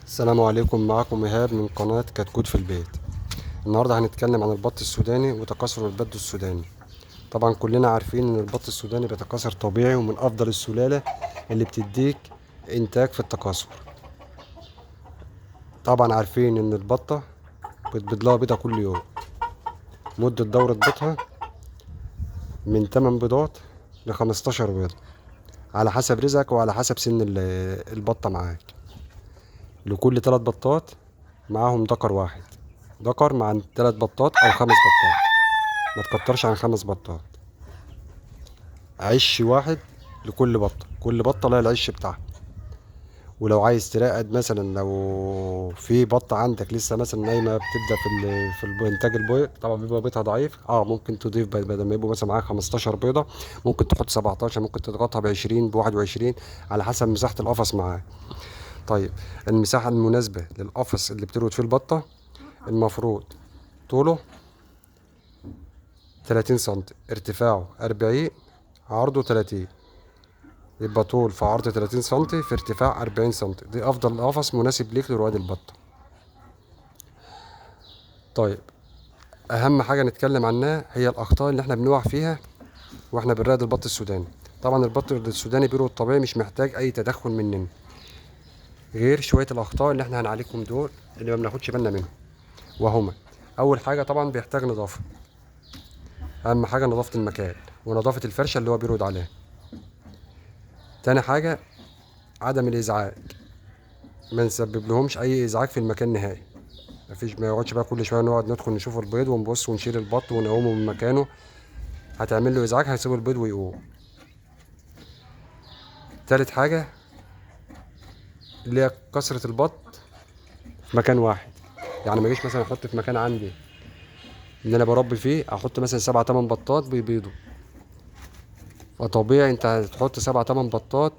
السلام عليكم، معكم إيهاب من قناة كتكوت في البيت. النهاردة هنتكلم عن البط السوداني وتكاثر البط السوداني. طبعا كلنا عارفين ان البط السوداني بيتكاثر طبيعي ومن افضل السلالة اللي بتديك انتاج في التكاثر. طبعا عارفين ان البطة بتبيض لها بيضة كل يوم. مدة دورة بيضها من 8 بيضات ل 15 بيضة، على حسب رزقك وعلى حسب سن البطة معاك. لكل 3 بطات معاهم ذكر واحد، ذكر مع 3 بطات او 5 بطات، ما تكترش عن 5 بطات. عش واحد لكل بطة، كل بطة لها العش بتاعها. ولو عايز تراقد مثلا، لو في بطة عندك لسه مثلا نايمة بتبدأ إنتاج البيض، طبعا بيبقى بيضها ضعيف، ممكن تضيف بدل ما يبقوا مثلا معاك 15 بيضة، ممكن تحط 17، ممكن تضغطها ب20 ب21 على حسب مساحة القفص معاك. طيب، المساحة المناسبة للقفص اللي بتروض فيه البطة المفروض طوله 30 سنتي، ارتفاعه 40، عرضه 30. يبقى طول في عرض 30 سنتي في ارتفاع 40 سنتي، دي افضل قفص مناسب ليك لرواد البطة. طيب، اهم حاجة نتكلم عنها هي الاخطاء اللي احنا بنقع فيها واحنا بنراقد البط السوداني. طبعا البط السوداني بيرو الطبيعي مش محتاج اي تدخل مننا، غير شوية الاخطاء اللي احنا هنعالجهم دول اللي ما بناخدش بالنا منهم. وهما اول حاجة طبعا بيحتاج نظافة. اهم حاجة نظافة المكان ونظافة الفرشة اللي هو بيرود عليها. تاني حاجة عدم الازعاج، ما نسبب لهمش اي ازعاج في المكان نهائي. مفيش، ما يقعدش بقى كل شويه نقعد ندخل نشوف البيض ونبص ونشيل البط ونقومه من مكانه، هتعمل له ازعاج، هيسيب البيض ويقوم. تالت حاجه اللي هي كثره البط في مكان واحد. يعني ما اجيش مثلا احط في مكان عندي اللي انا بربي فيه، احط مثلا 7 8 بطات بيبيضوا. فطبيعي انت هتحط 7 8 بطات،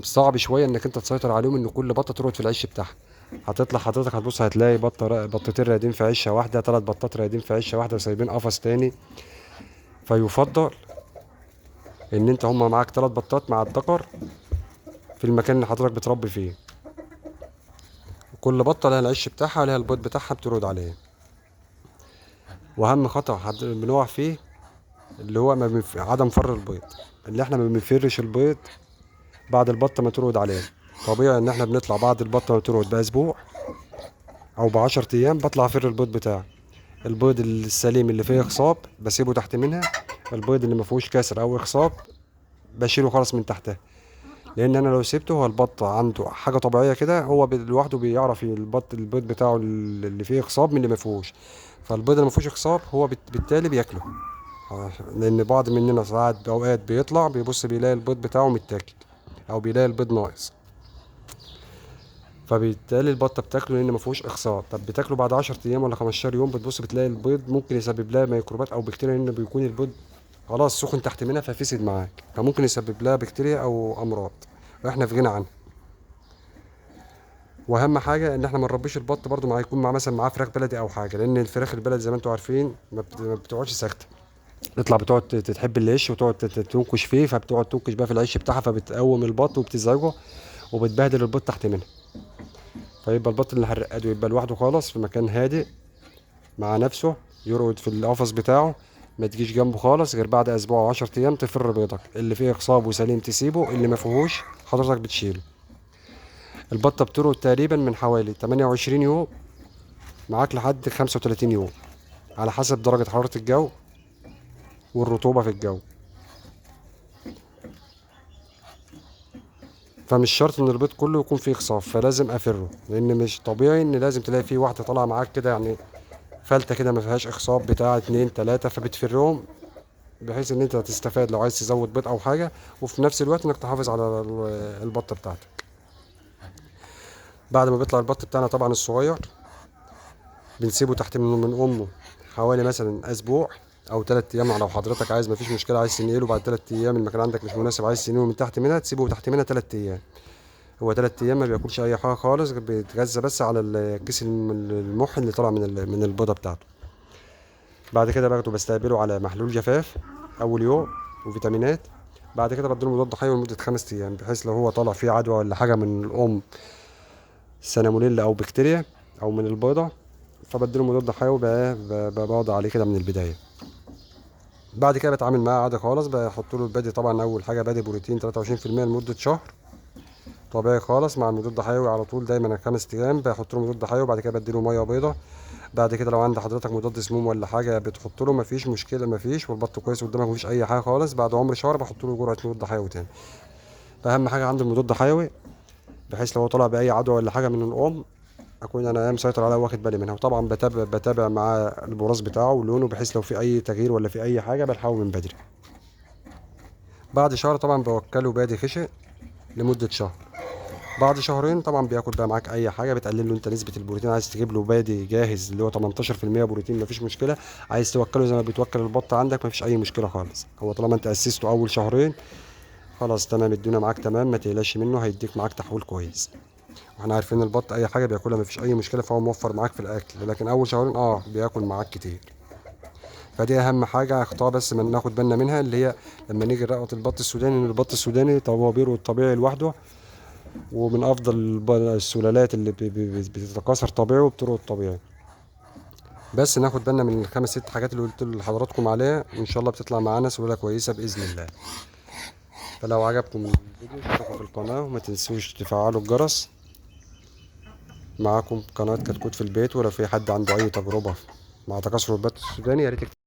صعب شويه انك انت تسيطر عليهم، ان كل بطه ترقد في العش بتاعها. هتطلع حضرتك هتبص هتلاقي بطتين راقدين في عشه واحده، 3 بطات راقدين في عشه واحده وسايبين قفص تاني. فيفضل ان انت هما معاك 3 بطات مع الدكر في المكان اللي حضرتك بتربي فيه. كل بطه لها العش بتاعها، لها البيض بتاعها بترود عليه. واهم خطأ بنقع فيه اللي هو ما عدم فر البيض، اللي احنا ما بنفرش البيض بعد البطه ما ترود عليه. طبيعي ان احنا بنطلع بعد البطه ما ترود باسبوع او ب10 ايام، بطلع افر البيض بتاعي. البيض السليم اللي فيه اخصاب بسيبه تحت منها، البيض اللي ما فيهوش كسر او اخصاب بشيله خالص من تحتها. لان انا لو سبته، هو البط عنده حاجه طبيعيه كده، هو لوحده بيعرف البيض بتاعه اللي فيه اخصاب من اللي ما فيهوش. فالبيض اللي ما فيهوش اخصاب هو بالتالي بياكله. لان بعض مننا ساعات اوقات بيطلع بيبص بيلاقي البيض بتاعه متاكل، او بيلاقي البيض ناقص، فبالتالي البطه بتاكله لان ما فيهوش اخصاب. طب بتاكله بعد 10 ايام ولا 15 يوم، بتبص بتلاقي البيض ممكن يسبب لها ميكروبات او بكتيريا، لان بيكون البيض خلاص سخن تحت منها ففسد معاك، فممكن يسبب لها بكتيريا او امراض، واحنا في غنى عنها. واهم حاجه ان احنا ما نربيش البط برضو مع يكون مع مثلا معاه فراخ بلدي او حاجه، لان الفراخ البلدي زي ما انتم عارفين ما بتقعدش ساكته، تطلع بتقعد تحب العيش وتقعد تنكش فيه، فبتقعد تنكش بقى في العيش بتاعها، فبتقوم البط وبتزعجه وبتبهدل البط تحت منها. فيبقى البط اللي هنرقده يبقى لوحده خالص في مكان هادئ مع نفسه، يرقد في القفص بتاعه. ما تجيش جنبه خالص غير بعد اسبوع و10 ايام تفر بيضك، اللي فيه اخصاب وسليم تسيبه، اللي ما فيهوش حضرتك بتشيله. البطه بترقد تقريبا من حوالي 28 يوم معاك لحد 35 يوم، على حسب درجة حرارة الجو والرطوبة في الجو. فمش شرط ان البيض كله يكون فيه خصاف، فلازم افره، لان مش طبيعي ان لازم تلاقي فيه واحدة طالعة معاك كده، يعني فلتة كده ما فيهاش اخصاب بتاع 2 3، فبتفرهم بحيث ان انت تستفاد لو عايز تزود بيض او حاجة، وفي نفس الوقت انك تحافظ على البطة بتاعتك. بعد ما بيطلع البط بتاعنا طبعا الصغير، بنسيبه تحت من امه حوالي مثلا اسبوع او 3 ايام. لو حضرتك عايز مفيش مشكله، عايز تنقله بعد 3 ايام المكان عندك مش مناسب، عايز تنقله من تحت منها، تسيبه تحت منها 3 ايام. هو 3 ايام ما بياكلش اي حاجه خالص، بيتغذى بس على الكيس المح اللي طالع من البيضه بتاعته. بعد كده باخده بستقبله على محلول جفاف اول يوم وفيتامينات. بعد كده بديله مضاد حيوي لمده 5 ايام، بحيث لو هو طالع فيه عدوى ولا حاجه من الام سالمونيلا او بكتيريا او من البيضه، فبديله مضاد حيوي بقضي عليه كده من البدايه. بعد كده بتعامل معاه عادي خالص، بحط له البادي طبعا اول حاجه بادي بروتين 23% لمده شهر طبيعي خالص مع المضاد الحيوي على طول دايما 5 ايام بحط له مضاد حيوي، وبعد كده بديله ميه بيضه. بعد كده لو عند حضرتك مضاد سموم ولا حاجه بتحط له، مفيش مشكله مفيش، والبط كويس قدامك مفيش اي حاجه خالص، بعد عمر شهر بحط له جرعه مضاد حيوي تاني. فاهم حاجه عند المضاد الحيوي، بحيث لو هو طلع باي عدوى ولا حاجه من الام اكون انا مسيطر عليها واخد بالي منها. وطبعا بتابع مع البراز بتاعه ولونه، بحيث لو في اي تغيير ولا في اي حاجه بلحقه من بدري. بعد شهر طبعا بوكله بادي خشن لمده شهر. بعد شهرين طبعا بياكل بقى معاك اي حاجه، بتقلل له انت نسبه البروتين. عايز تجيب له بادي جاهز اللي هو 18% بروتين مفيش مشكله، عايز توكله زي ما بتوكل البط عندك مفيش اي مشكله خالص. هو طالما انت اسسته اول شهرين خلاص تمام، الدنيا معاك تمام، ما تقلقش منه، هيديك معاك تحويل كويس. واحنا عارفين البط اي حاجه بياكلها مفيش اي مشكله، فهو موفر معاك في الاكل، لكن اول شهرين بياكل معاك كتير. فدي اهم حاجه اخطاء بس ما ناخد بالنا منها، اللي هي لما نيجي نرقط البط السوداني، ان البط السوداني طب هو بيرقط طبيعي لوحده، ومن افضل السلالات اللي بتتكاثر طبيعي وبترقط طبيعي. بس ناخد بالنا من الخمس ست حاجات اللي قلت لحضراتكم عليها، وان شاء الله بتطلع معانا سلاله كويسه باذن الله. فلو عجبكم الفيديو اشتركوا في القناه، وما تنسوش تفعلوا الجرس. معاكم قناه كتكوت في البيت، ولو في حد عنده اي تجربه مع تكاثر البط السوداني يا ريت